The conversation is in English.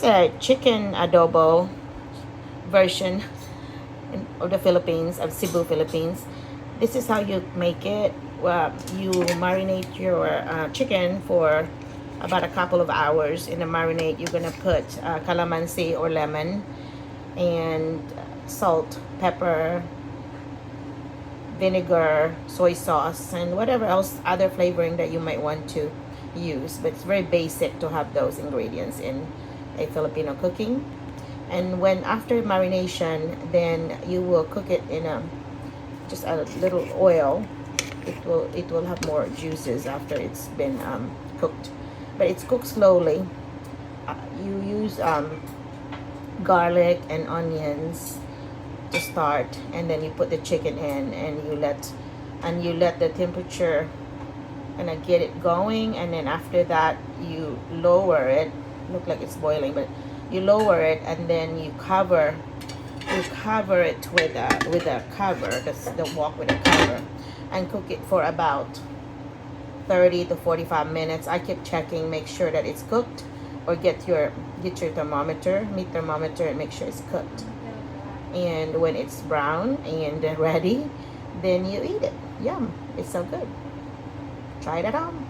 A chicken adobo version of the Philippines, of Cebu, Philippines. This is how you make it. Well, you marinate your chicken for about a couple of hours. In the marinade, you're gonna put calamansi or lemon and salt, pepper, vinegar, soy sauce, and whatever else other flavoring that you might want to use. But it's very basic to have those ingredients in a Filipino cooking. And when after marination, then you will cook it in a just a little oil. It will have more juices after it's been cooked, but it's cooked slowly. You use garlic and onions to start, and then you put the chicken in, and you let the temperature kind of get it going, and then after that you lower it. Look like it's boiling, but you lower it, and then you cover it with a cover. That's the wok with a cover, and cook it for about 30 to 45 minutes. I keep checking, make sure that it's cooked, or get your thermometer, meat thermometer, and make sure it's cooked. And when it's brown and ready, then you eat it. Yum, it's so good. Try it at home.